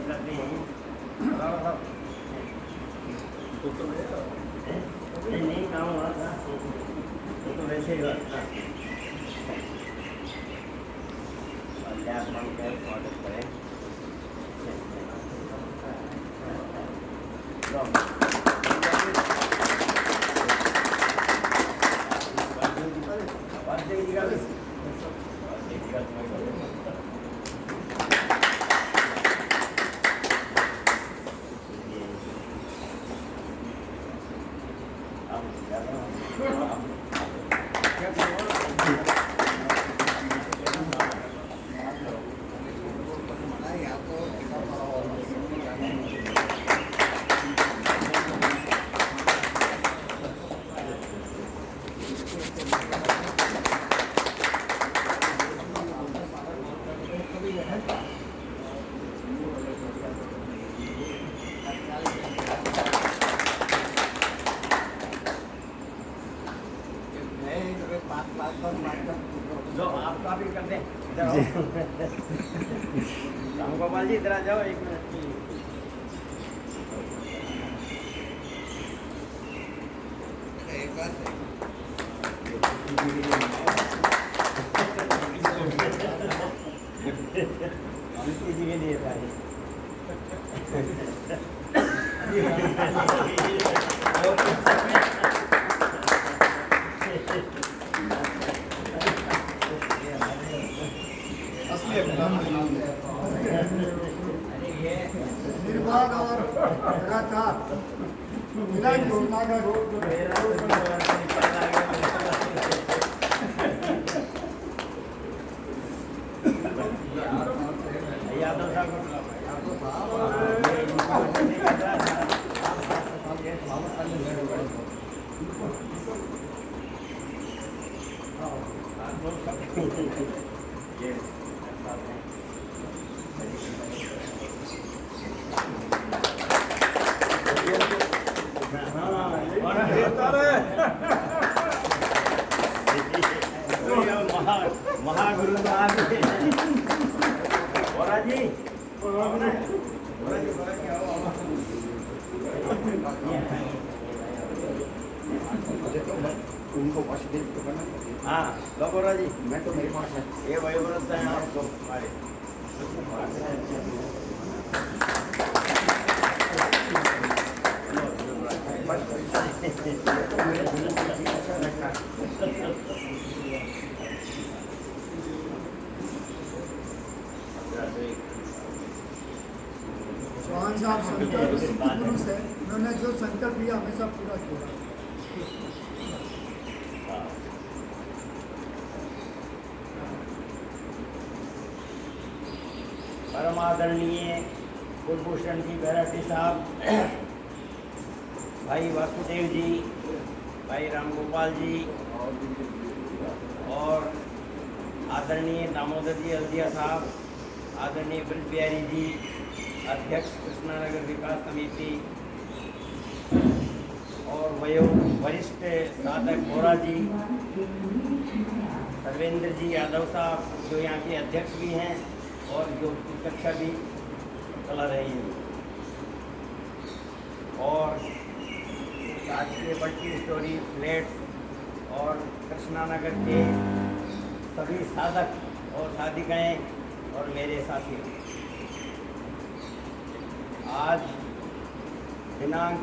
करते हैं। नहीं काम हुआ था तो वैसे ही हुआ था। स्वागत करें। लो आपका भी कर दें। राम गोपाल जी इधर आ जाओ 1 मिनट की। जी के लिए निर्बाध और लगातार बिना घोषणा का रोड यादव साहब महागुरु तो आप जी उनको पास दे तो करना। हाँ लोगोरा जी मैं तो मेरे पास है ये वयोवृद्ध है आपको हमारे चौहान साहब संकल्प सिद्ध पुरुष है, उन्होंने जो संकल्प लिया हमेशा पूरा किया। परम आदरणीय कुलभूषण जी बैराटी साहब, भाई वासुदेव जी, भाई राम गोपाल जी और आदरणीय दामोदर जी हल्दिया साहब, आदरणीय ब्रज बिहारी जी अध्यक्ष कृष्णानगर विकास समिति और वरिष्ठ साधक बोरा जी, सर्वेंद्र जी यादव साहब जो यहाँ के अध्यक्ष भी हैं और जो कक्षा भी चला रही है, और राजकीय मल्टी स्टोरी फ्लैट्स और कृष्णानगर के सभी साधक और साधिकाएँ और मेरे साथी, आज दिनांक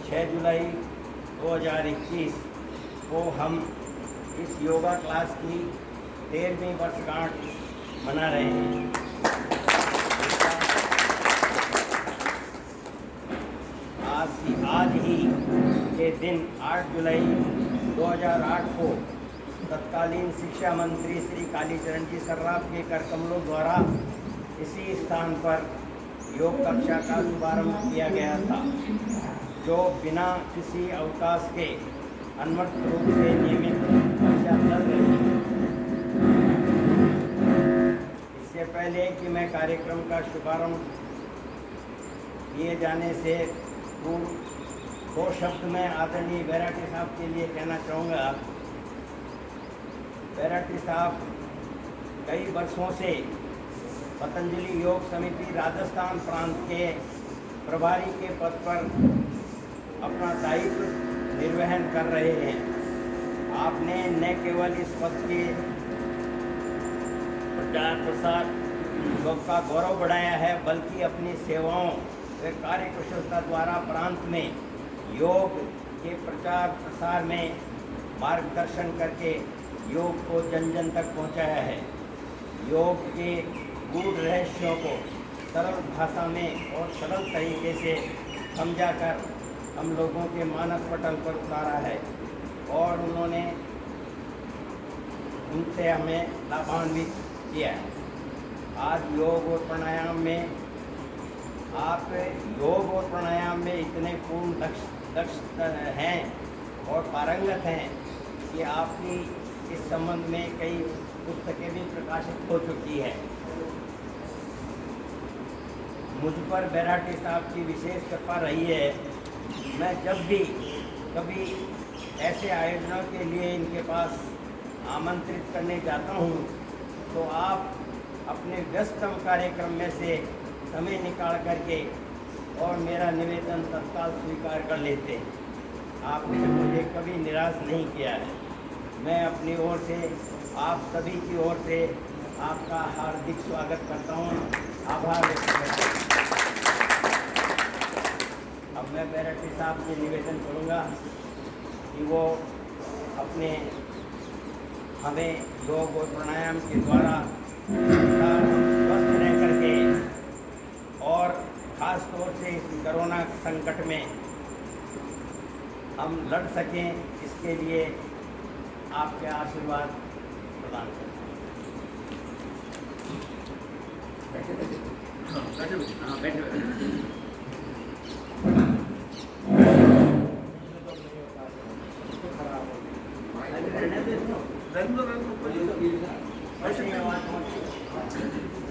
6 जुलाई 2021 को हम इस योगा क्लास की 13वीं वर्षगांठ मना रहे हैं। आज ही के दिन 8 जुलाई 2008 को तत्कालीन शिक्षा मंत्री श्री कालीचरण जी सर्राफ के कर कमलों द्वारा इसी स्थान पर योग कक्षा का शुभारंभ किया गया था, जो बिना किसी अवकाश के अनवरत रूप से नियमित कक्षा चल रही है। इससे पहले कि मैं कार्यक्रम का शुभारंभ किए जाने से पूर्व 2 शब्द मैं आदरणीय बैराटी साहब के लिए कहना चाहूँगा। बैराटी साहब कई वर्षों से पतंजलि योग समिति राजस्थान प्रांत के प्रभारी के पद पर अपना दायित्व निर्वहन कर रहे हैं। आपने न केवल इस पद के प्रचार प्रसार का गौरव बढ़ाया है, बल्कि अपनी सेवाओं व कार्यकुशलता द्वारा प्रांत में योग के प्रचार प्रसार में मार्गदर्शन करके योग को जन जन तक पहुंचाया है। योग के गूढ़ रहस्यों को सरल भाषा में और सरल तरीके से समझाकर हम लोगों के मानस पटल पर उतारा है और उन्होंने उनसे हमें लाभान्वित किया है। आज योग और प्राणायाम में आप योग और प्राणायाम में इतने पूर्ण दक्ष हैं और पारंगत हैं कि आपकी इस संबंध में कई पुस्तकें भी प्रकाशित हो चुकी है। मुझ पर बैराटी साहब की विशेष कृपा रही है। मैं जब भी कभी ऐसे आयोजनों के लिए इनके पास आमंत्रित करने जाता हूँ तो आप अपने व्यस्ततम कार्यक्रम में से समय निकाल करके और मेरा निवेदन तत्काल स्वीकार कर लेते हैं। आपने मुझे कभी निराश नहीं किया है। मैं अपनी ओर से आप सभी की ओर से आपका हार्दिक स्वागत करता हूँ, आभार व्यक्त करता हूँ। अब मैं बैराटी साहब से निवेदन करूँगा कि वो अपने हमें योग और प्राणायाम के द्वारा स्वस्थ रह करके और ख़ास तौर से इस कोरोना संकट में हम लड़ सकें, इसके लिए आपके आशीर्वाद प्रदान करें। हाँ, बैठे।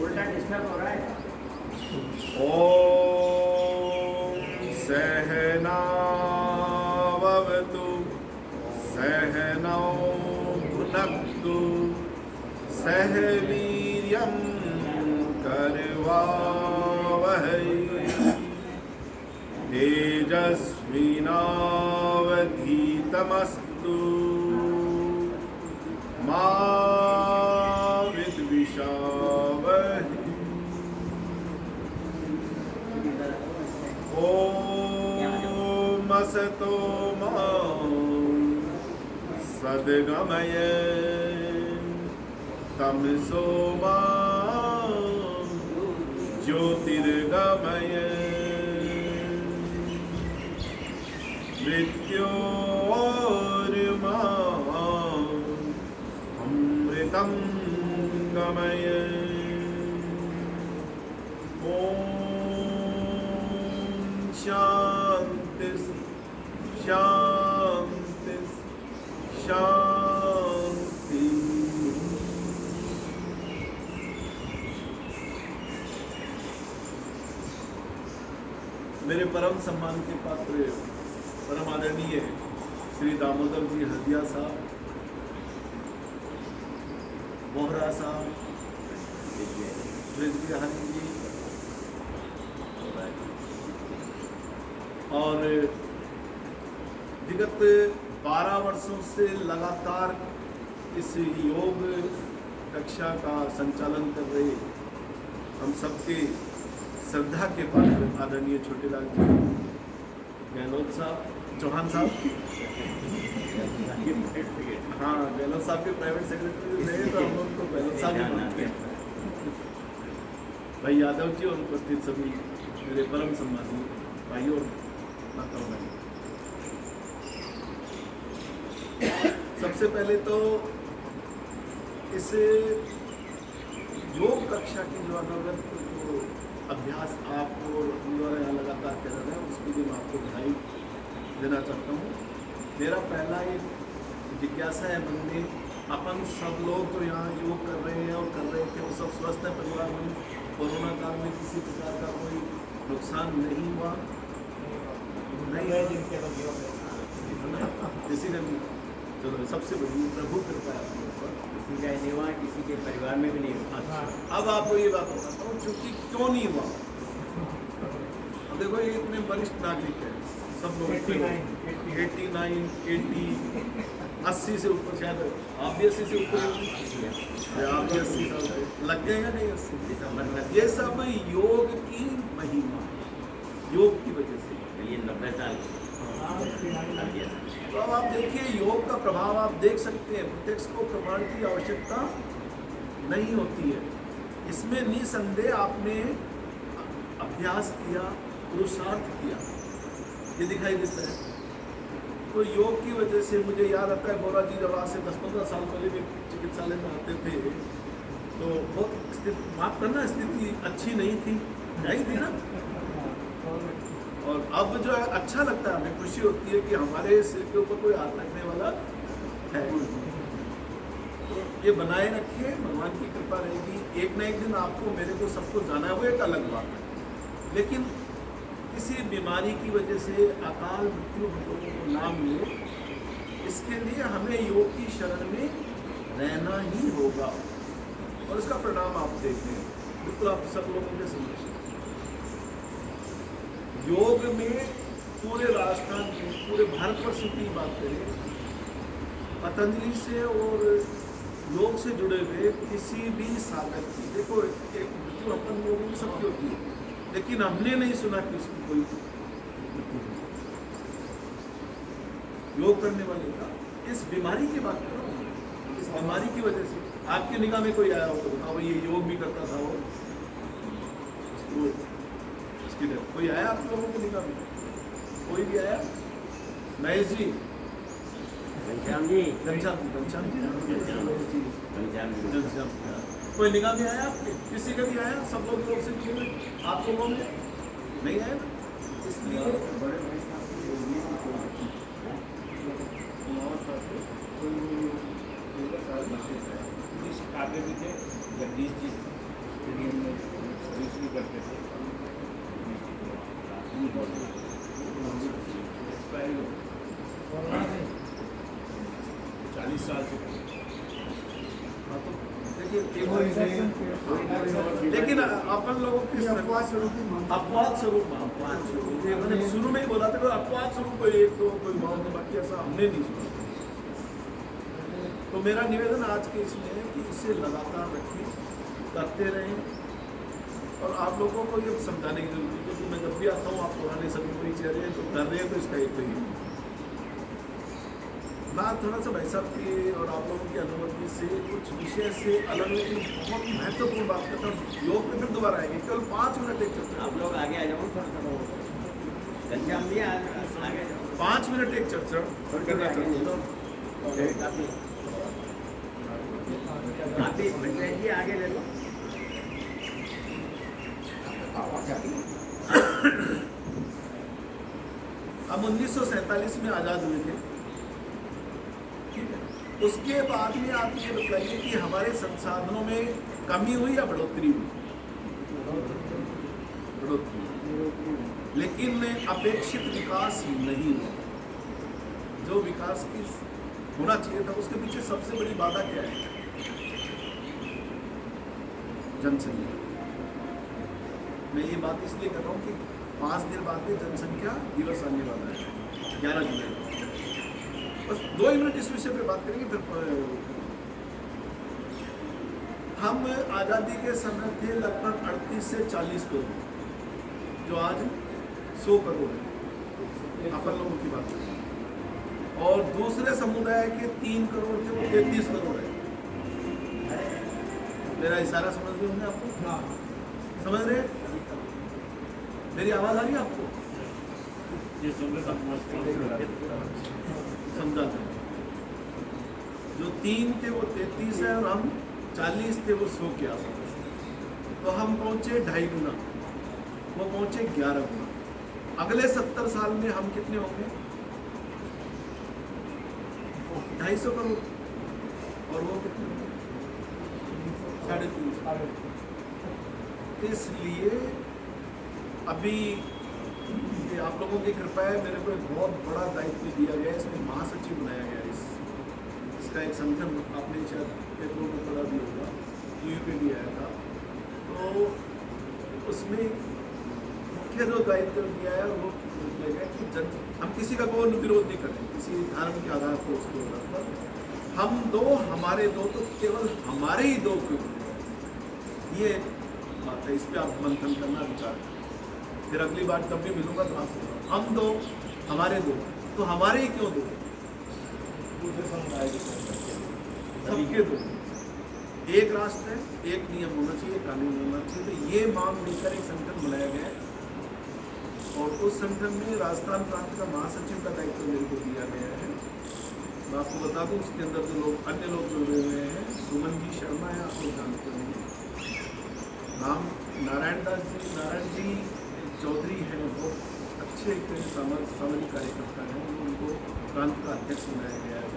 उल्टा डिस्टर्ब हो रहा है। ओम सहना भवतु सहनौ भुनक्तु सह वीर्यं करवावहै तेजस्विनावधीतमस्तु मा विद्विषावहै। ओम असतो मा सद्गमय तमसो मा ज्योतिर्गमय मृत्योर्मा अमृतं गमय। शांति शांति शांति। मेरे परम सम्मान के पात्र परम आदरणीय श्री दामोदर जी हल्दिया साहब, बोहरा साहब, ब्रिजबिहारी जी और विगत 12 वर्षों से लगातार इस योग कक्षा का संचालन कर रहे हम सबके श्रद्धा के पात्र आदरणीय छोटेलाल जी गहलोत साहब, चौहान साहब, हाँ गहलोत साहब के प्राइवेट सेक्रेटरी रहे तो हम उनको गहलोत साहब भाई यादव जी और उपस्थित सभी मेरे परम सम्मानीय भाइयों और माताओं बहनों, सबसे पहले तो इस योग कक्षा की जो अनवरत जो अभ्यास आपको हम द्वारा यहाँ लगातार कर रहे हैं उसके लिए मैं आपको बधाई देना चाहता हूँ। मेरा पहला एक जिज्ञासा है मन में, अपन सब लोग तो यहाँ योग कर रहे हैं और कर रहे थे, वो सब स्वस्थ है, परिवार में कोरोना काल में किसी प्रकार का कोई नुकसान नहीं हुआ, नहीं है जिनके इसीलिए चलो सबसे बड़ी प्रभु कृपा है, किसी का नहीं हुआ, किसी के मेरे परिवार में भी नहीं हुआ। अच्छा, अब आपको ये बात बताता हूँ चूंकि क्यों नहीं हुआ। अब देखो ये इतने वरिष्ठ नागरिक हैं, सब लोग 89, 80, 80 से ऊपर, शायद आप भी 80 से ऊपर हैं, आप भी 80 साल के लग गए हैं नहीं 80 दिसंबर में ये सब योग की महिमा है, योग की वजह से। ये 90 साल लग गया। तो अब आप देखिए योग का प्रभाव आप देख सकते हैं, प्रत्यक्ष को प्रमाण की आवश्यकता नहीं होती है। इसमें निसंदेह आपने अभ्यास किया, पुरुषार्थ किया, ये दिखाई देता है। तो योग की वजह से मुझे याद आता है बोरा जी जब आज से 10-15 साल पहले भी चिकित्सालय में आते थे तो बहुत स्थिति, माफ करना, स्थिति अच्छी नहीं थी, नहीं थी ना। और अब जो है अच्छा लगता है, हमें खुशी होती है कि हमारे सिर के ऊपर कोई हाथ रखने वाला है। तो ये बनाए रखिए, भगवान की कृपा रहेगी। एक ना एक दिन आपको, मेरे को, सबको जाना है, वो एक अलग बात है। लेकिन किसी बीमारी की वजह से अकाल मृत्यु हम लोगों को ना मिले, इसके लिए हमें योग की शरण में रहना ही होगा। और इसका परिणाम आप देख रहे हैं, बिल्कुल आप सब लोगों के समझ। योग में पूरे राजस्थान में, पूरे भारतवर्ष की बात करें, पतंजलि से और योग से जुड़े हुए किसी भी साधक की, देखो एक मृत्यु अपन लोगों की सबकी होती है, लेकिन हमने नहीं सुना कि उसकी कोई योग करने वाले का। इस बीमारी की बात कर रहा हूँ, इस बीमारी की वजह से आपकी निगाह में कोई आया हो तो बताओ, ये योग भी करता था वो, उसकी डेथ कोई आया आप लोगों की निगाह में? कोई भी आया? महेश जी, घनश्याम जी, घनश्याम जी, घनश्याम कोई निगाह में आया आपके? किसी का भी आया? सब लोग से किए आप लोगों में नहीं आया ना। इसलिए बड़े भाई साहब की योगी की कोई काफी भी थे, जगदीश जी सर्विस भी करते थे। 40 साल से लेकिन अपन लोगों की अपवाद स्वरूप ही मानते हैं। अपवाद स्वरूप मैंने शुरू में ही बोला था कि अपवाद स्वरूप कोई एक दो कोई मौत, बाकी ऐसा हमने नहीं सुना। तो मेरा निवेदन आज के इसमें है कि इसे लगातार रखें, करते रहें। और आप लोगों को ये समझाने की जरूरत है, क्योंकि मैं जब भी आता हूँ आप पुराने सभी कोई चेहरे जो कर रहे हैं, तो इसका एक तो ही मैं थोड़ा सा भाई साहब की और आप लोगों की अनुमति से कुछ विषय से अलग, लेकिन बहुत महत्वपूर्ण बात करता हूँ। योग पे फिर दोबारा आएंगे, केवल 5 मिनट एक चर्चा। आप लोग आगे आ जाओ, थोड़ा घनश्याम जी आगे जाओ, 5 मिनट एक चर्चा करना चाहता हूँ। काफी काफी भट्टाचार्य जी आगे ले लो। हम 1947 में आज़ाद हुए थे, ठीक है। उसके बाद में आप ये बताइए कि हमारे संसाधनों में कमी हुई या बढ़ोतरी हुई? बढ़ोतरी, लेकिन अपेक्षित विकास नहीं हुआ। जो विकास की होना चाहिए था, उसके पीछे सबसे बड़ी बाधा क्या है? जनसंख्या। मैं ये बात इसलिए कर रहा हूँ कि 5 दिन बाद में जनसंख्या दिवस आने वाला है, 11 जुलाई। बस 2 मिनट इस विषय पे बात करेंगे। फिर हम आज़ादी के समय थे लगभग 38 से 40 करोड़, जो आज 100 करोड़ है, अपन लोगों की बात करें। और दूसरे समुदाय के 3 करोड़ थे, वो 33 करोड़ है। मेरा इशारा समझ रहे होंगे आपको? समझ रहे? मेरी आवाज़ आ रही है आपको? ये समझा था। जो 3 थे वो 33 है, और हम 40 थे, वो 100 के आसपास। तो हम पहुंचे 2.5 गुना, वो पहुंचे 11 गुना। अगले 70 साल में हम कितने होंगे? 250 करोड़। और वो कितने होंगे? 350। इसलिए अभी ये आप लोगों की कृपा है, मेरे को एक बहुत बड़ा दायित्व दिया गया है, इसमें महासचिव बनाया गया है। इसका एक संगठन आपने शायद पेपरों में पढ़ा भी होगा, तो उसमें मुख्य जो दायित्व दिया है वो दिया गया कि हम किसी का कोई विरोध नहीं करें, किसी धर्म के आधार पर उसके आधार पर हम दो हमारे दो, तो केवल हमारे ही दो क्यों, ये बात है। इस पर आप मंथन करना, विचार करना। फिर अगली बार जब भी मिलूंगा तो आपको हम दो हमारे दो, तो हमारे ही क्यों दो, सबके दो। एक राष्ट्र है, एक नियम होना चाहिए, कानून होना चाहिए। तो ये मांग लेकर एक संगठन बनाया गया है और उस संगठन में राजस्थान प्रांत का महासचिव का दायित्व मेरे को दिया गया है। मैं आपको बता दूं उसके अंदर जो लोग अन्य लोग जुड़े हुए हैं, सुमन जी शर्मा है, आप लोग जानते होंगे, नाम नारायण जी चौधरी हैं, वो अच्छे एक सामाजिक कार्यकर्ता हैं, उनको प्रांत का अध्यक्ष बनाया गया है।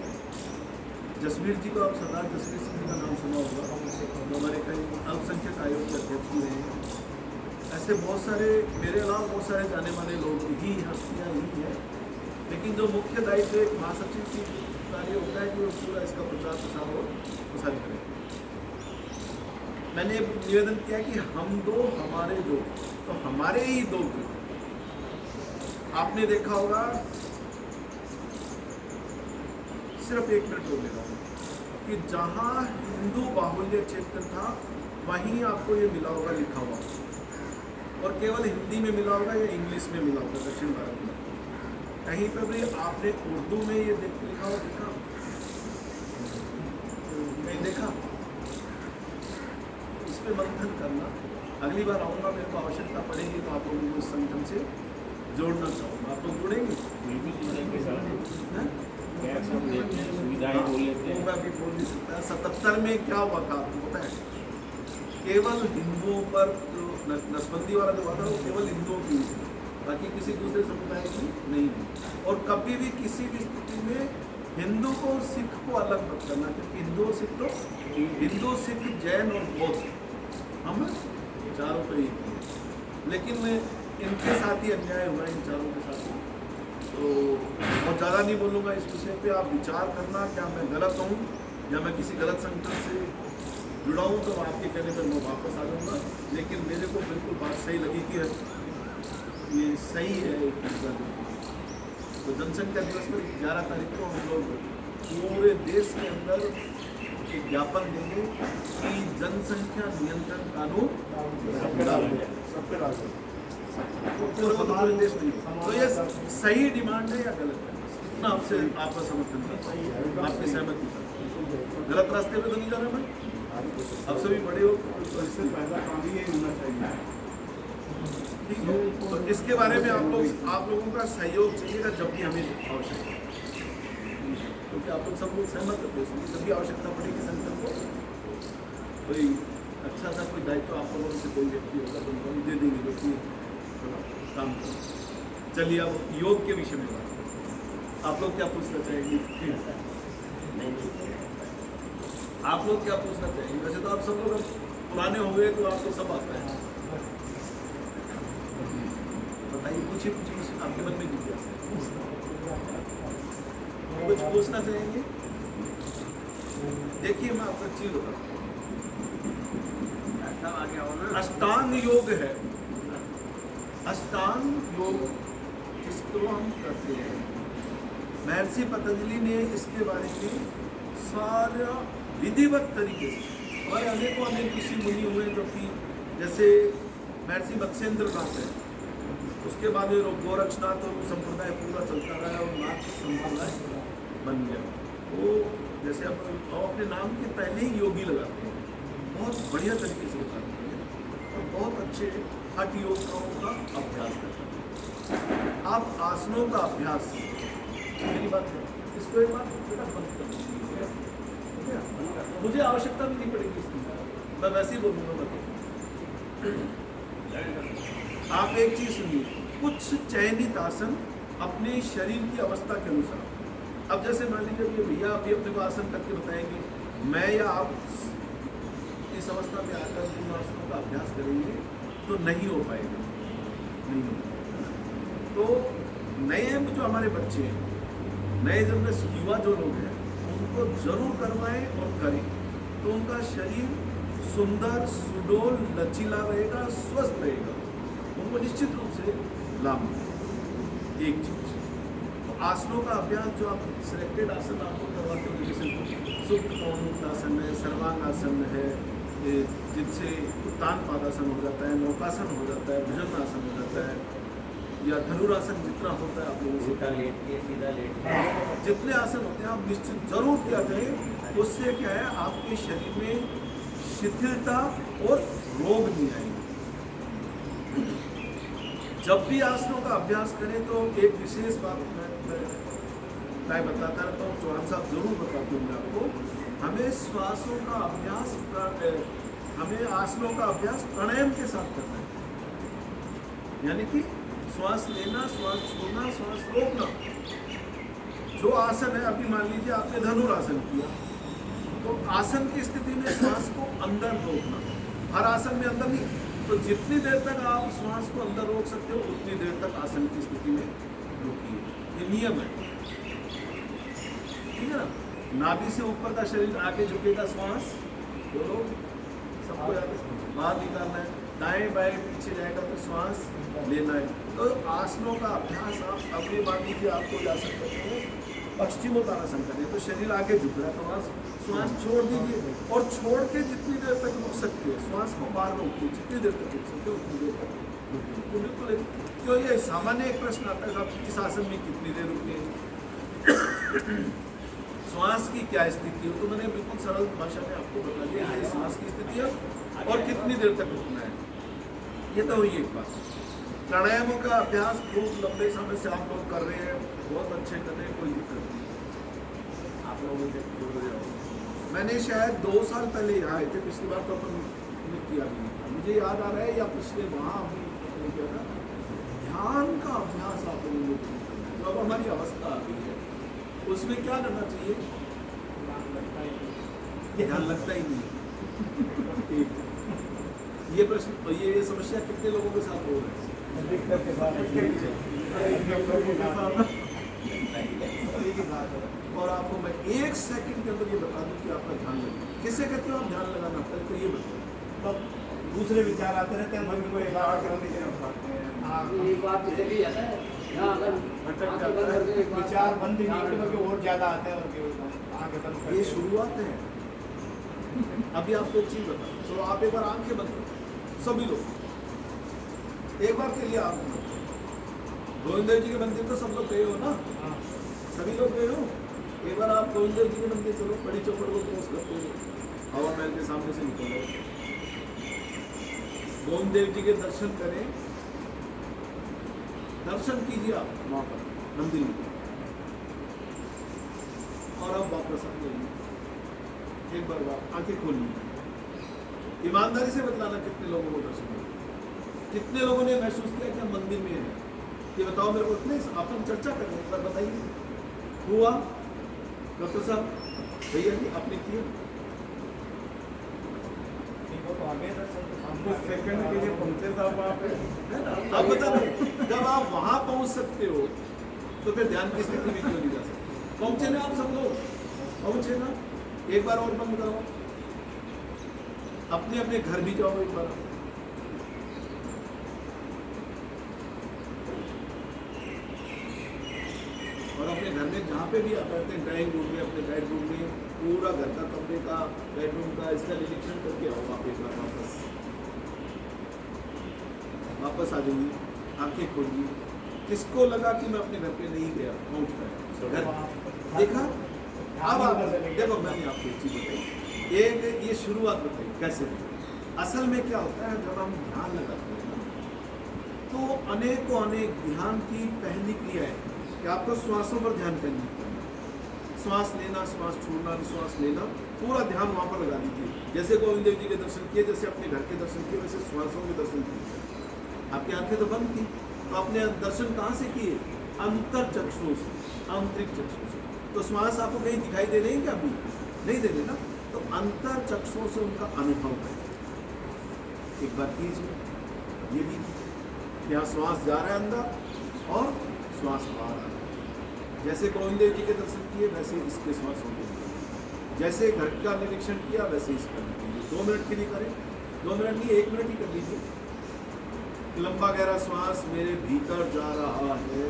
जसवीर जी को आप सरदार जसवीर सिंह जी का नाम सुना होगा, जो हमारे कई अल्पसंख्यक आयोग के अध्यक्ष भी रहे हैं। ऐसे बहुत सारे, मेरे अलावा बहुत सारे जाने माने लोग ही हस्तियाँ ही हैं, लेकिन जो मुख्य दायित्व एक महासचिव की कार्य होता है कि वो पूरा इसका प्रचार प्रसार और प्रसार करें। मैंने निवेदन किया कि हम दो हमारे दो, तो हमारे ही दो क्यों। आपने देखा होगा, सिर्फ 1 मिनट बोल रहा हूँ कि जहाँ हिंदू बाहुल्य क्षेत्र था वहीं आपको ये मिला होगा लिखा हुआ, और केवल हिंदी में मिला होगा या इंग्लिश में मिला होगा दक्षिण भारत में। कहीं पर भी आपने उर्दू में ये लिखा हुआ देखा? नहीं देखा? इस पर मंथन करना। अगली बार आऊँगा, मेरे को आवश्यकता पड़ेगी तो आप लोगों को इस संगठन से जोड़ना चाहूँगा। आप लोग जुड़ेंगे? सुविधाएं बोल लेते हैं। मैं भी बोल नहीं सकता। 77 में क्या हुआ था आपको पता है? केवल हिंदुओं पर जो नसबंदी वाला जो हुआ था वो केवल हिंदुओं की हुई, बाकी किसी दूसरे समुदाय की नहीं हुई। और कभी भी किसी भी स्थिति में हिंदू को और सिख को अलग मत करना, क्योंकि हिंदू और सिख तो हिंदू, सिख, जैन और बौद्ध हम चारों पर ही। लेकिन इनके साथ ही अन्याय हुआ, इन चारों के साथ ही। तो बहुत ज़्यादा नहीं बोलूँगा इस विषय पे। आप विचार करना, क्या मैं गलत हूँ या मैं किसी गलत संगठन से जुड़ा हूँ, तो आपके कहने पर मैं वापस आ जाऊँगा। लेकिन मेरे को बिल्कुल बात सही लगी कि ये सही है। तो जनसंख्या दिवस पर 11 तारीख को हम लोग पूरे देश के अंदर एक ज्ञापन देंगे कि जनसंख्या नियंत्रण कानून सब पे लागू पूरे देश में। तो ये सही डिमांड है या गलत है, इतना आपसे आपका समर्थन करता हूँ, आपकी सहमति करता हूँ। गलत रास्ते पे तो नहीं जा रहा मैं? आप सभी बड़े हो, तो इससे पहला काम ही यही होना चाहिए। ठीक है, तो इसके बारे में आप लोगों का सहयोग चाहिएगा जब भी हमें आवश्यकता, क्योंकि आप लोग सब लोग सहमत होते हैं। जब भी आवश्यकता पड़ेगी संगठन को, कोई अच्छा सा कोई दायित्व आप लोगों से कोई व्यक्ति होगा तो उनको दे देंगे, जो कि काम करो। चलिए अब योग के विषय में बात। आप लोग क्या पूछना चाहेंगे? आप लोग क्या पूछना चाहेंगे? वैसे तो आप सब लोग पुराने हो गए तो आपको सब आता है। बताइए, पूछिए आपके मन में जिज्ञासा कुछ पूछना चाहेंगे? देखिए मैं आपको चीज बताता हूँ। अष्टांग योग है, अष्टांग योग जिसको हम करते हैं, महर्षि पतंजलि ने इसके बारे में सारा विधिवत तरीके से, हमारे अनेक ऋषि मुनि हुए जो कि जैसे महर्षि मत्स्येंद्र नाथ है, उसके बाद गोरक्षनाथ और संप्रदाय पूरा चलता रहा और नाथ संप्रदाय बन गया। वो जैसे अपने नाम के पहले ही योगी लगाते हैं, बहुत बढ़िया तरीके से बताते हैं और बहुत अच्छे हठ योगाओं का अभ्यास करते हैं। आप आसनों का अभ्यास, मेरी बात है, इसको एक बार बेटा बंद कर दीजिए, मुझे आवश्यकता भी नहीं पड़ेगी इसकी, मैं वैसे ही बोलूँगा। आप एक चीज सुनिए, कुछ चयनित आसन अपने शरीर की अवस्था के अनुसार। अब जैसे मान लीजिए कि भैया अभी अपने को आसन करके बताएंगे, मैं या आप इस अवस्था में आकर इन आसनों का अभ्यास करेंगे तो नहीं हो पाएगा, नहीं हो पाएगा। तो नए जो हमारे बच्चे हैं, नए जनरेशन युवा जो लोग हैं, उनको जरूर करवाएं और करें, तो उनका शरीर सुंदर, सुडौल, लचीला रहेगा, स्वस्थ रहेगा, उनको निश्चित रूप से लाभ मिलेगा। एक चीज तो आसनों का अभ्यास जो आप सिलेक्टेड आसन आपको करवाते हो, जैसे सुप्त पवनमुक्तासन है, सर्वांगासन है, जिनसे उत्तान पादासन हो जाता है, नौकासन हो जाता है, भुजंगासन हो जाता है, या धनुरासन जितना होता है आप लोगों सीधा लेट के सीधा लेट के जितने आसन होते हैं आप निश्चित जरूर किया करें। उससे क्या है, आपके शरीर में शिथिलता और रोग नहीं आएंगे। जब भी आसनों का अभ्यास करें तो एक विशेष बात मैं बताता रहता हूँ, चौहान साहब जरूर बताते होंगे आपको, हमें श्वासों का अभ्यास, हमें आसनों का अभ्यास प्राणायाम के साथ करना है। यानी कि श्वास लेना, श्वास छोड़ना, श्वास रोकना। जो आसन है, अभी मान लीजिए आपने धनुरासन किया, तो आसन की स्थिति में श्वास को अंदर रोकना, हर आसन में अंदर नहीं, तो जितनी देर तक आप श्वास को अंदर रोक सकते हो उतनी देर तक आसन की स्थिति में रोकिए। ये नियम है, ठीक है ना। नाभि से ऊपर का शरीर आगे झुकेगा, श्वास बोलो सबको याद है, बाहर निकालना है, दाएं बाएं पीछे जाएगा तो श्वास लेना है। तो आसनों का अभ्यास आप अगली बार लीजिए, आपको जा सकते हो पश्चिमोत्तानासन करें तो शरीर आगे झुक रहा है, तो वहाँ श्वास छोड़ दीजिए और छोड़ के जितनी देर तक रुक सकते हो, श्वास को बाहर रोकिए, जितनी देर तक रुक सकते हो उतनी देर तक रुकिए। तो बिल्कुल क्यों, ये सामान्य एक प्रश्न आता है, साहब इस आसन में कितनी देर रुके, श्वास की क्या स्थिति हो, तो मैंने बिल्कुल सरल भाषा में आपको बता दिया ये श्वास की स्थिति है और कितनी देर तक रुकना है। ये तो हुई एक बात। प्राणायामों का अभ्यास खूब लंबे समय से आप लोग कर रहे हैं, बहुत अच्छे कर रहे हैं, कोई दिक्कत नहीं। आप लोगों से दूर हो जाओ। मैंने शायद 2 साल पहले यहाँ आए थे, पिछली बार तो अपन किया नहीं था, मुझे याद आ रहा है, या पिछले वहाँ अभी किया था। ध्यान का अभ्यास आप लोगों को तो अब हमारी अवस्था आ गई है, उसमें क्या करना चाहिए, ध्यान लगता ही नहीं। ये प्रश्न, ये समस्या कितने लोगों के साथ हो रही है? और आपको मैं 1 सेकंड के अंदर ये बता दूं कि आपका ध्यान लगे। किसे कहते हो आप ध्यान लगाना, पहले तो ये बताओ। तब दूसरे विचार आते रहते हैं, मन को एकाग्र करने के लिए उठाते हैं। एक बात तो चली जाता है, यहाँ अगर विचार बंद नहीं करके और ज्यादा आते हैं और आगे बंद करते ये हैं। शुरुआत है। अभी आपको एक चीज बताओ, चलो आप एक बार आंखें बंद करो, सभी लोग एक बार के लिए। आप गोविंद जी के मंदिर तो सब लोग गए हो ना, सभी लोग गए हो। एक बार आप गोविंद जी के मंदिर चलो, बड़ी चौखट को क्रॉस करते हो, हवा महल के सामने से निकलो, गोविंद देव जी के दर्शन करें, दर्शन कीजिए आप वहाँ पर मंदिर में, और अब वापस आ जाइए। एक बार आंखें खोलिए, ईमानदारी से बतलाना कितने लोगों को दर्शन हुआ, कितने लोगों ने महसूस किया कि हम मंदिर में हैं, ये बताओ मेरे को। इतने अपन चर्चा करें, एक बार बताइए, हुआ डॉक्टर साहब, भैया जी आपने किया? हमको सेकंड के लिए पहुंचे साहब वहाँ पे, है ना? आप बता दो, जब आप वहाँ पहुँच सकते हो तो फिर ध्यान की स्थिति भी क्यों नहीं जा सकती? पहुँचे ना आप सब लोग, पहुँचे ना? एक बार और बंद करो, अपने अपने घर भी जाओ एक बार, और अपने घर में जहाँ पे भी आप रहते हैं, ड्राइंग रूम में, अपने बेडरूम में, पूरा घर का, कमरे का, बेडरूम का, इसका निरीक्षण करके आओ आप एक बार वापस आ जाइए, आंखें खोलिए। किसको लगा कि मैं अपने घर पे नहीं गया, पहुँच गया घर, देखा? अब आप देखो, मैंने आपको एक चीज़ बताई, एक ये शुरुआत बताई कैसे। असल में क्या होता है, जब हम ध्यान लगाते हैं ना, तो अनेकों अनेक ध्यान की पहली क्रिया है कि आपको श्वासों पर ध्यान केंद्रित करना, श्वास लेना, श्वास छोड़ना, श्वास लेना, पूरा ध्यान वहाँ पर लगा दीजिए। जैसे गोविंद देव जी के दर्शन किए, जैसे अपने घर के दर्शन किए, वैसे श्वासों के दर्शन किए। आपकी आंखें तो बंद थी, तो अपने दर्शन कहाँ से किए? अंतर चक्षुओं से, आंतरिक चक्षुओं से। तो श्वास आपको कहीं दिखाई दे रहे हैं क्या? अभी नहीं दे रहे ना, तो अंतर चक्षुओं से उनका अनुभव है। एक बार कीजिए, ये भी यहाँ श्वास जा रहा है अंदर और श्वास बाहर आ रहा है। जैसे गोविंद देव जी के दर्शन किए, वैसे इसके श्वास हो गए। जैसे घर का निरीक्षण किया, वैसे इसका निरीक्षण। 2 मिनट के लिए करें, 2 मिनट नहीं 1 मिनट ही कर लीजिए। लंबा गहरा श्वास मेरे भीतर जा रहा है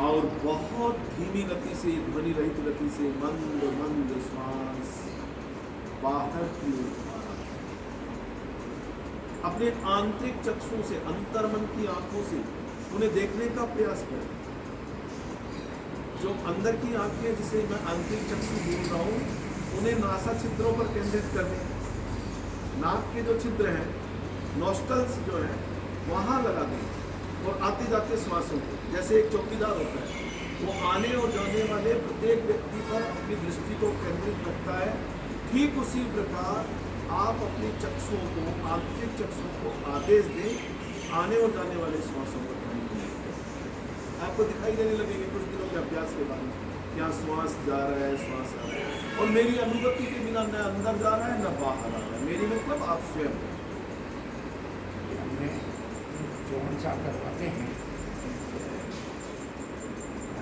और बहुत धीमी गति से, ध्वनि रहित गति से मंद मंद श्वास बाहर की ओर आ रहा है। अपने आंतरिक चक्षुओं से, अंतर्मन की आंखों से उन्हें देखने का प्रयास करें। जो अंदर की आंखें जिसे मैं आंतरिक चक्षु बोल रहा हूँ, उन्हें नासा छिद्रों पर केंद्रित कर दें। नाक के जो छिद्र हैं, नॉस्टल्स जो हैं, वहाँ लगा दें और आते जाते श्वासों को, जैसे एक चौकीदार होता है, वो आने और जाने वाले प्रत्येक व्यक्ति पर अपनी दृष्टि को केंद्रित रखता है। ठीक उसी प्रकार आप अपनी चक्षुओं को, आंतरिक चक्षुओं को आदेश दें आने और जाने वाले श्वासों पर ध्यान दें। आपको दिखाई देने लगेंगे कुछ दिनों के अभ्यास के बाद क्या श्वास जा रहा है, श्वास आ रहा है, और मेरी अनुभूति के बिना न अंदर जा रहा है न बाहर आ रहा है। मेरी मतलब आप स्वयं हमने जो हिसाब करवाते हैं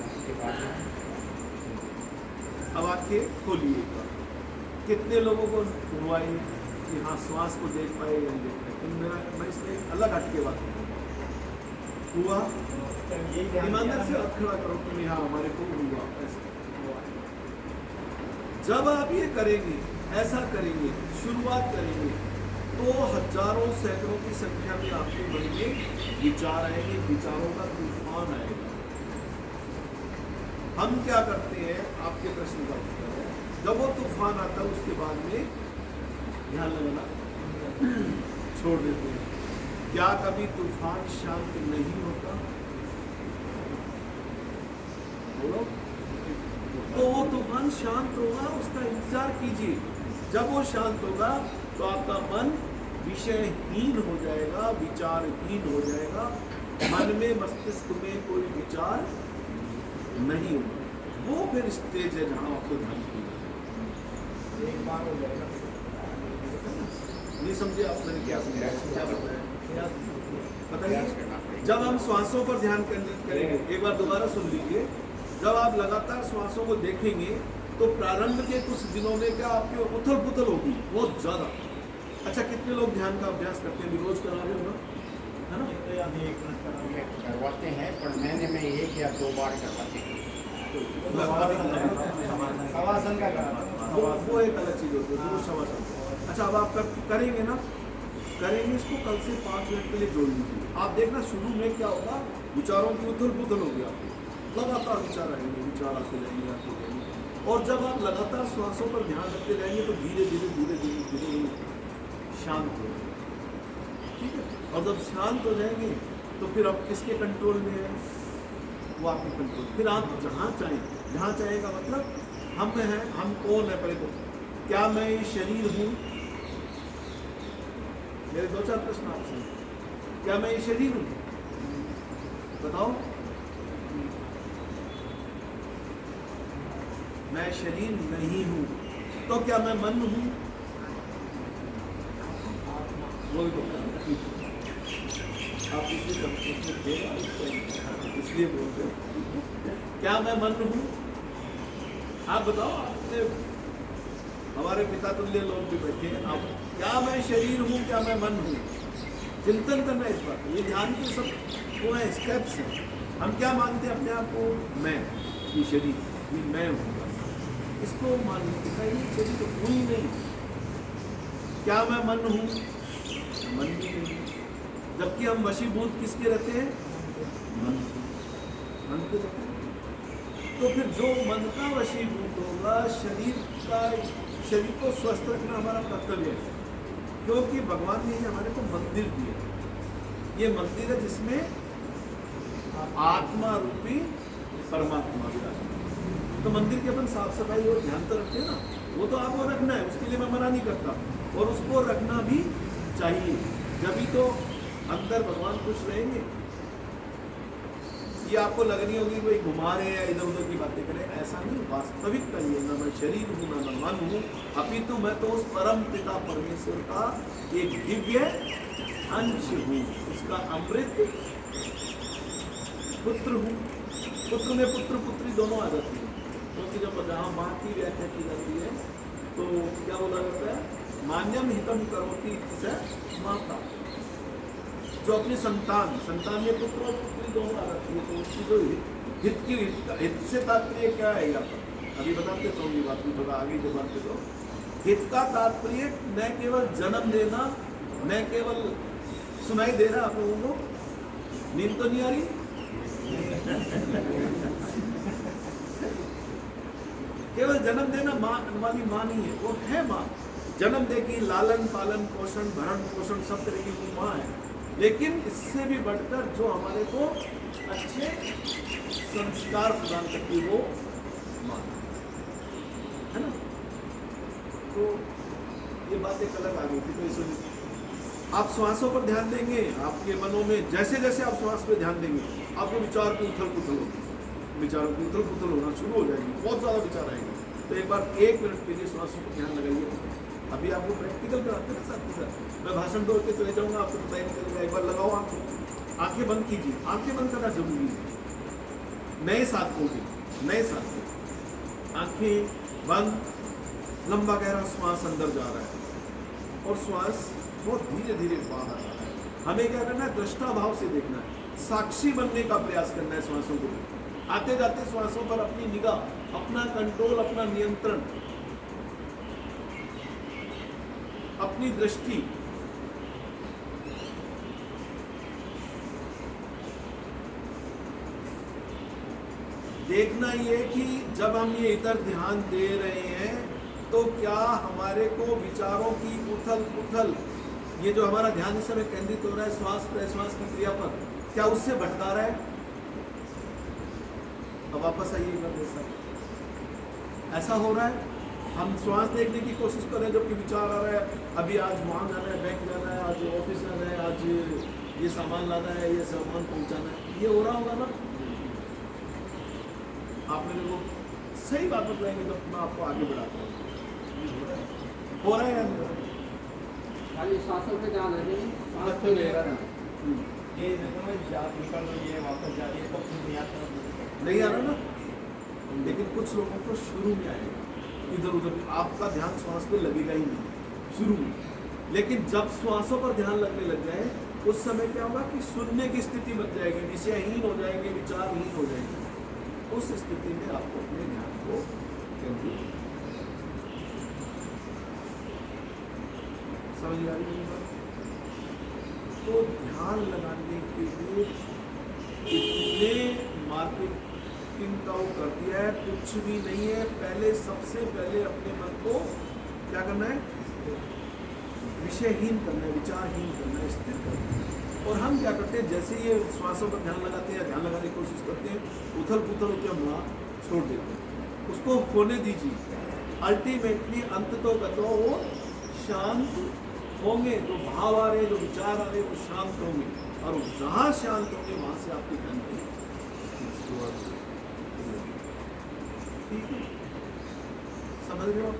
उसके बाद अब आंखें खोलिए। एक बार कितने लोगों को हुआ ही कि हाँ श्वास को देख पाए या नहीं देख पाए? तो मैं इसमें एक अलग हटके बात हुआ, ईमानदार से हाथ खड़ा करो कि हाँ हमारे को हुआ। जब आप ये करेंगे, ऐसा करेंगे, शुरुआत करेंगे, तो हजारों सैकड़ों की संख्या में आपके मन में विचार आएंगे, विचारों का तूफान आएगा। हम क्या करते हैं, आपके प्रश्न का उत्तर है, जब वो तूफान आता है उसके बाद में ध्यान लगाना छोड़ देते हैं। क्या कभी तूफान शांत नहीं होता? बोलो। तो वो तूफान शांत होगा, उसका इंतजार कीजिए। जब वो शांत होगा तो आपका मन विषयहीन हो जाएगा, विचारहीन हो जाएगा। मन में, मस्तिष्क में कोई विचार नहीं होगा। वो फिर स्टेज है जहां आपको ध्यान करना है। एक बार हो जाएगा। नहीं समझे आप? मैंने क्या समझाया, क्या बताया? बताइए। करना पड़ेगा। जब हम श्वासों पर ध्यान केंद्रित करेंगे, एक बार दोबारा सुन लीजिए, जब आप लगातार श्वासों को देखेंगे तो प्रारंभ के कुछ दिनों में क्या आपकी उथल पुथल होगी बहुत ज्यादा। अच्छा, कितने लोग ध्यान का अभ्यास करते हैं? रोज करा रहे हो ना, है ना? करवाते हैं, पर महीने में 1 या 2 बार करवाते हैं। शवासन का करा वो एक अलग चीज होती है, वो शवासन। अच्छा, अब आप करेंगे ना, करेंगे इसको कल से 5 मिनट के लिए जोड़ लीजिए। आप देखना शुरू में क्या होगा, विचारों की उथल पुथल होगी, आपको लगातार विचार आएंगे, विचार आते रहेंगे, आते रहेंगे। और जब आप लगातार श्वासों पर ध्यान रखते रहेंगे तो धीरे धीरे धीरे धीरे धीरे शांत हो जाएंगे। ठीक है? और जब शांत हो जाएंगे तो फिर आप किसके कंट्रोल में है? वो आपके कंट्रोल। फिर आप जहाँ चाहें का मतलब हम हैं, हम कौन है? पहले तो क्या मैं ये शरीर हूँ? मेरे 2-4 प्रश्न आपसे। क्या मैं ये शरीर हूँ? बताओ। मैं शरीर नहीं हूँ। तो क्या मैं मन हूँ? वो भी आप इसलिए बोलते हो। क्या मैं मन हूँ? आप बताओ। आपने हमारे पिता तुल्य लोग भी बैठे हैं। आप, क्या मैं शरीर हूँ? क्या मैं मन हूँ? चिंतन करना इस बात। ये ध्यान के सब वो है, स्टेप्स हैं। हम क्या मानते हैं अपने आप को? मैं, ये शरीर, ये मैं हूँ। इसको मान लेते ये शरीर तो हुई नहीं। क्या मैं मन हूँ? मन भी नहीं। जबकि हम वशीभूत किसके रहते हैं? मन के रहते हैं। तो फिर जो मन का वशीभूत होगा, शरीर को स्वस्थ रखना हमारा कर्तव्य है। क्योंकि भगवान ने हमारे को मंदिर दिया। ये मंदिर है जिसमें आत्मा रूपी परमात्मा विराजमान। तो मंदिर की अपन साफ सफाई और ध्यान तो रखते हैं ना, वो तो आपको रखना है, उसके लिए मैं मना नहीं करता, और उसको रखना भी चाहिए। जब तो अंदर भगवान खुश रहेंगे। ये आपको लगनी होगी कोई घुमा रहे हैं, इधर उधर की बातें करें, ऐसा नहीं। वास्तविकता ये ना मैं शरीर हूँ, ना मैं मन हूँ, अपितु मैं तो उस परम पिता परमेश्वर का एक दिव्य अंश हूँ, उसका अमृत पुत्र हूँ। पुत्र में पुत्र पुत्री दोनों आ जाती है, क्योंकि जब जहाँ माँ की व्याख्या की जाती है तो क्या बोला जाता है? मान्यम हितम करोति स माता। जो अपनी संतान में पुत्र और पुत्री दोनों आ रखी है, तो उसकी जो हित से तात्पर्य क्या है यहाँ पर, अभी बताते तो ये बात भी थोड़ा आगे जो बात तो हित का तात्पर्य न केवल जन्म देना, न केवल सुनाई दे रहा आप लोगों को, नींद तो नहीं आ रही, केवल जन्म देना माँ वाली माँ नहीं है, वो है माँ, जन्म देगी, लालन पालन पोषण भरण पोषण सब तरह की वो माँ है, लेकिन इससे भी बढ़कर जो हमारे को अच्छे संस्कार प्रदान करती वो माँ है ना। तो ये बात एक अलग आ गई थी। तो इसलिए आप श्वासों पर ध्यान देंगे, आपके मनों में जैसे जैसे आप श्वास पे ध्यान देंगे आपको विचार की उथल पुथल होगी, विचारों की उथल पुथल होना शुरू हो जाएगी, बहुत ज़्यादा विचार आएंगे। तो एक बार 1 मिनट के लिए श्वासों पर ध्यान लगाइए। अभी आपको प्रैक्टिकल कराते हैं साथ ही साथ, मैं भाषण दो के चले जाऊँगा, आपको पता ही नहीं चलेगा। एक बार लगाओ आंखें बंद कीजिए, आंखें बंद करना जरूरी है। नए साथ होगी, नए साथ आंखें बंद, लंबा गहरा श्वास अंदर जा रहा है और श्वास बहुत धीरे धीरे बाहर आ रहा है। हमें क्या करना है, दृष्टा भाव से देखना है, साक्षी बनने का प्रयास करना है श्वासों को। आते जाते श्वासों पर अपनी निगाह, अपना कंट्रोल, अपना नियंत्रण, अपनी दृष्टि देखना ये कि जब हम ये इधर ध्यान दे रहे हैं तो क्या हमारे को विचारों की उथल पुथल, ये जो हमारा ध्यान इस समय केंद्रित हो रहा है श्वास प्रश्वास की क्रिया पर, क्या उससे भटका रहा है? अब वापस आइएगा, ऐसा हो रहा है, हम श्वास देखने की कोशिश कर रहे हैं जबकि विचार आ रहा है, अभी आज वहाँ जाना है, बैंक जाना है, आज ऑफिस जाना है, आज ये सामान लाना है, ये सामान पहुँचाना है, ये हो रहा होगा ना। आप मेरे को सही बात बताएंगे तो मैं आपको आगे बढ़ाता हूँ। हो रहा है खाली श्वासों पे ध्यान रखेंगे, श्वास पे रहेगा ना। ये निकल रही है, वापस जा रही है, तो नहीं आता, नहीं आ रहा ना, लेकिन कुछ लोगों को शुरू में आएगा, इधर उधर आपका ध्यान श्वास पे लगेगा ही नहीं शुरू में, लेकिन जब श्वासों पर ध्यान लगने लग जाए उस समय क्या होगा कि सुनने की स्थिति बच जाएगी, विषयहीन हो जाएंगे, विचारहीन हो जाएंगे। उस स्थिति में आपको अपने ध्यान को केंद्रित, समझ आ रही है? तो ध्यान लगाने के लिए इतने मार्केटिंग का वो कर दिया है, कुछ भी नहीं है। पहले सबसे पहले अपने मन को क्या करना है, विषयहीन करना है, विचारहीन करना है, स्थिर करना है। और हम क्या करते हैं, जैसे ये श्वासों पर ध्यान लगाते हैं, ध्यान लगाने की कोशिश करते हैं, उथल पुथल होकर हम वहाँ छोड़ देते हैं, उसको होने दीजिए। अल्टीमेटली अंत तो कतो वो शांत होंगे, जो भाव आ रहे, जो विचार आ रहे, वो शांत होंगे, और जहाँ शांत होंगे वहाँ से आपके ध्यान की शुरुआत होगी। ठीक है, समझ रहे हो आप?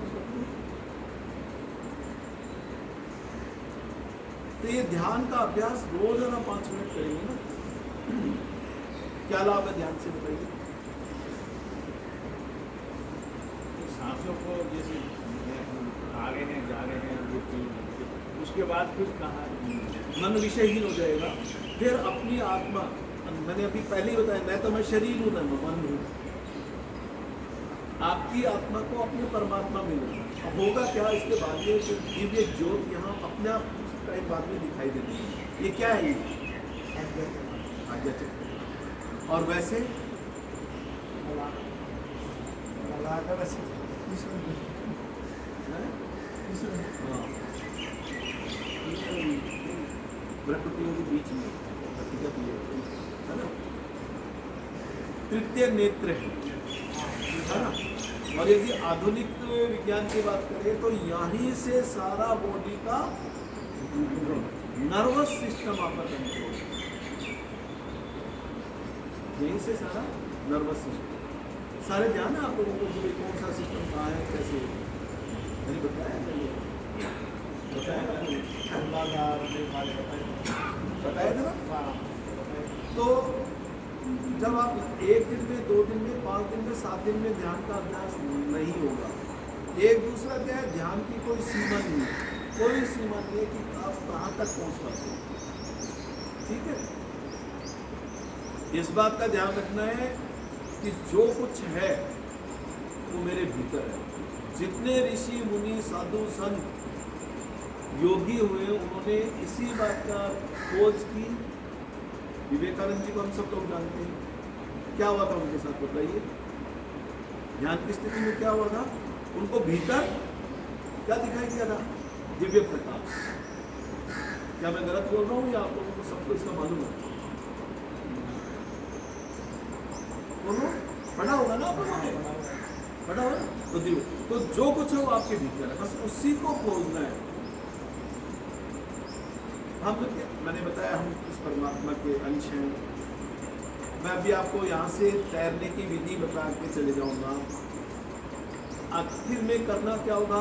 तो ये ध्यान का अभ्यास रोजाना 5 मिनट करेंगे ना, क्या लाभ है ध्यान से बताइए? सांसों को जैसे आ रहे हैं जा रहे हैं, उसके बाद फिर कहाँ मन विषयहीन हो जाएगा। फिर अपनी आत्मा, मैंने अभी पहले ही बताया, मैं तो मैं शरीर हूँ, मैं मन हूँ। आपकी आत्मा को अपने परमात्मा मिलेगा। अब होगा क्या इसके बाद, ये जो दिव्य ज्योत यहाँ अपने आप टाइम बाद में दिखाई देती है। ये क्या है? ये आध्यात्मिक। और वैसे प्रकृतियों के बीच में हकीकत ये है ना, तृतीय नेत्र है ना। और यदि आधुनिक विज्ञान की बात करें तो यहीं से सारा बॉडी का नर्वस सिस्टम आपका कंट्रोल, यहीं से सारा नर्वस सिस्टम, सारे ध्यान है आप लोगों को कि कौन सा सिस्टम कहाँ है, कैसे मैंने बताया था ना। तो जब आप 1 दिन में, 2 दिन में, 5 दिन में, 7 दिन में ध्यान का अभ्यास नहीं होगा। एक दूसरा क्या है, ध्यान की कोई सीमा नहीं है। कोई सीमा नहीं है कि आप कहाँ तक पहुँच पाते हो। ठीक है, इस बात का ध्यान रखना है कि जो कुछ है वो मेरे भीतर है। जितने ऋषि मुनि साधु संत योगी हुए उन्होंने इसी बात का खोज की। विवेकानंद जी को हम सब लोग जानते हैं, क्या हुआ था उनके साथ बताइए? ध्यान की स्थिति में क्या हुआ था? उनको भीतर क्या दिखाई दिया था? दिव्य प्रकाश। क्या मैं गलत बोल रहा हूँ या आप लोगों को सबको इसका मालूम है? बोलो, पढ़ा होगा ना आप लोगों ने? पढ़ा होगा ना? तो जो कुछ है वो आपके भीतर है, बस उसी को खोजना है। हम मैंने बताया हम उस परमात्मा के अंश हैं। मैं अभी आपको यहाँ से तैरने की विधि बता के चले जाऊँगा। आखिर में करना क्या होगा?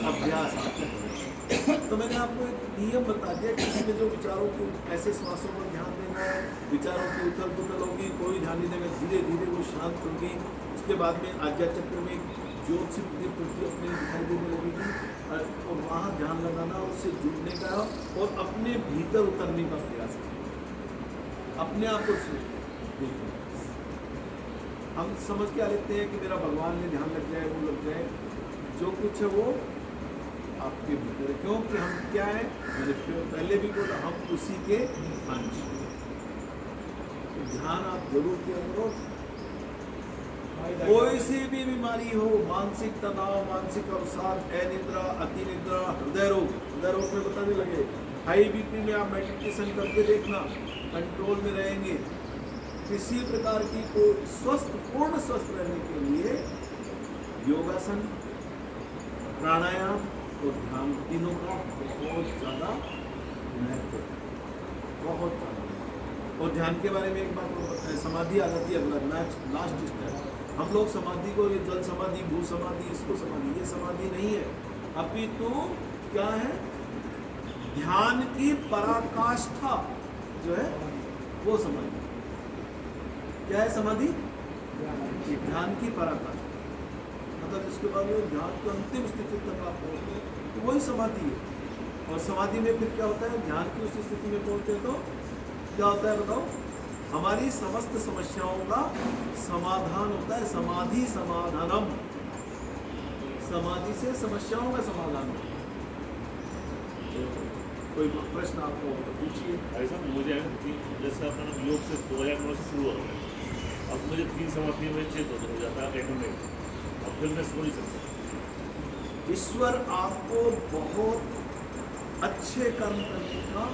अभ्यास। तो मैंने आपको एक नियम बता दिया कि इसमें जो विचारों को ऐसे श्वासों पर ध्यान देना है, विचारों की उथल पुथल होगी, कोई ध्यान नहीं देगा, धीरे धीरे वो शांत होगी। उसके बाद में आज्ञा चक्र में ज्योत से प्रति अपने दिखाई देने लगेगी और वहाँ ध्यान लगाना, उससे जुड़ने का और अपने भीतर उतरने का प्रयास करना, अपने आप को देखना। हम समझ के आ लेते हैं कि मेरा भगवान में ध्यान लग जाए, वो लग जाए। जो कुछ है वो आपके भीतर है, क्योंकि हम क्या है, मैंने पहले भी बोला, हम उसी के अंश। तो ध्यान आप जरूर किया करो। कोई सी भी बीमारी हो, मानसिक तनाव, मानसिक अवसाद, अनिद्रा, अति निद्रा, हृदय रोग में बताने लगे। हाई बीपी में आप मेडिटेशन करके देखना, कंट्रोल में रहेंगे। किसी प्रकार की कोई पूर्ण स्वस्थ रहने के लिए योगासन, प्राणायाम और ध्यान, तीनों का बहुत ज़्यादा महत्व है, बहुत ज़्यादा। और ध्यान के बारे में एक बात और बताएं, समाधि आ जाती है अगला लास्ट स्टेप। हम लोग समाधि को ये जल समाधि, भू समाधि, इसको समाधि, ये समाधि नहीं है, अपितु क्या है? ध्यान की पराकाष्ठा जो है वो समाधि। क्या है समाधि? ध्यान की पराकाष्ठा, मतलब इसके बाद में ध्यान की अंतिम स्थिति तक आप पहुँचते हैं तो वही समाधि है। और समाधि में फिर क्या होता है? ध्यान की उस स्थिति में पहुँचते हैं तो क्या होता है बताओ? हमारी समस्त समस्याओं का समाधान होता है। समाधि समाधानम, समाधि से समस्याओं का समाधान होता है। तो कोई प्रश्न आपको पूछिए। ऐसा मुझे जैसे अपना योग से 2009 से शुरू हो रहा है, अब मुझे 3 समाधि में 6 हो जाता है, अब फिर मैं सो नहीं सकता। ईश्वर आपको बहुत अच्छे कर्म करने का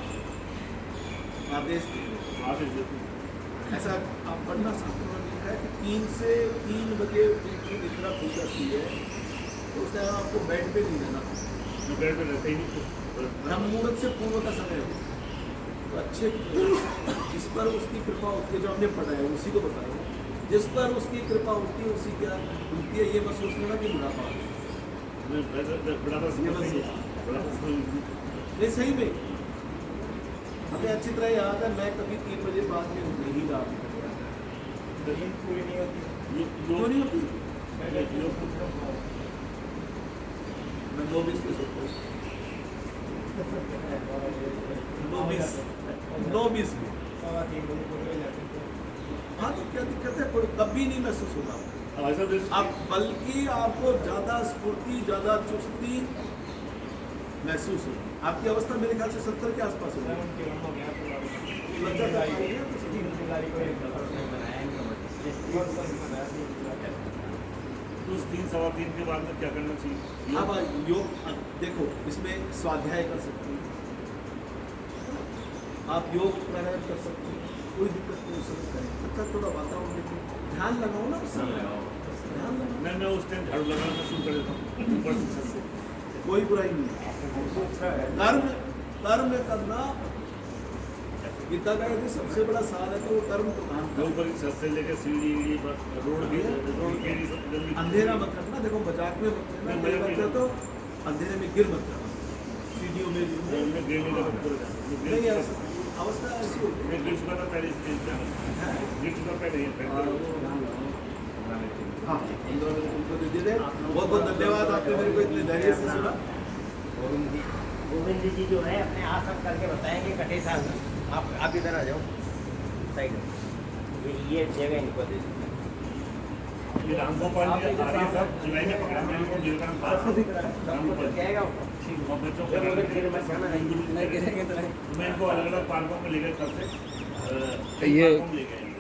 आदेश देते हैं। ऐसा आप पढ़ना शास्त्र में लिखा है कि 3 बजे की निद्रा खुल जाती है तो उस टाइम आपको बेड पे नहीं रहना, बेड पे रहते ही नहीं। ब्रह्म मुहूर्त से पूर्व का समय हो तो अच्छे, जिस पर उसकी कृपा होती है, जो हमने पढ़ा है उसी को बता रहा हूँ, जिस पर उसकी कृपा होती है उसी क्या होती है, ये मैं सोचने का कि बुढ़ापा नहीं। सही में हमें अच्छी तरह याद है, मैं कभी 3 बजे बाद में नहीं रहा, नींद पूरी नहीं होती। क्यों नहीं होती? मैं 9:20 पे सोता हूँ, 9:20 में। हाँ तो क्या दिक्कत है? कभी नहीं महसूस होगा आप, बल्कि आपको ज़्यादा स्फूर्ति, ज़्यादा चुस्ती महसूस होगी। आपकी अवस्था मेरे ख्याल से 70 के आसपास होगी। उस 3-3.15 के बाद में क्या करना चाहिए? अब योग देखो, इसमें स्वाध्याय कर सकते हैं आप, योग प्राणायाम कर सकते हैं, कोई दिक्कत नहीं हो सकता है। अच्छा थोड़ा वातावरण देखो, ध्यान लगाओ ना, उससे ध्यान लगाओ। मैं उस टाइम झाड़ू लगाना शुरू कर देता हूँ, कोई बुराई नहीं है। कर्म करना गीता का यदि सबसे बड़ा सार है तो वो कर्म तो काम जो ऊपर की छत से लेकर सीढ़ी रोड भी अंधेरा मत रखना। देखो मजाक में मत रखना, तो अंधेरे में गिर मत जाना, सीढ़ियों में नहीं, अवस्था ऐसी होती है। गिर चुका था पहले, हाँ 15 दिन उनको दे दिए थे। बहुत बहुत धन्यवाद, आपने मेरे को इतने धैर्य से सुना। गोविंद जी जो है अपने आसन करके बताएंगे कटे साल में। आप इधर आ जाओ साइड में, ये जगह इनको दे दीजिए। ये रामगोपाल जी आर्य साहब जुलाई में पकड़ा मैंने उनको जेल का पास रामगोपाल जी जाएगा और बच्चों को मैं इनको अलग अलग पार्कों में ले गए, कब से ये पार्कों में ले गए।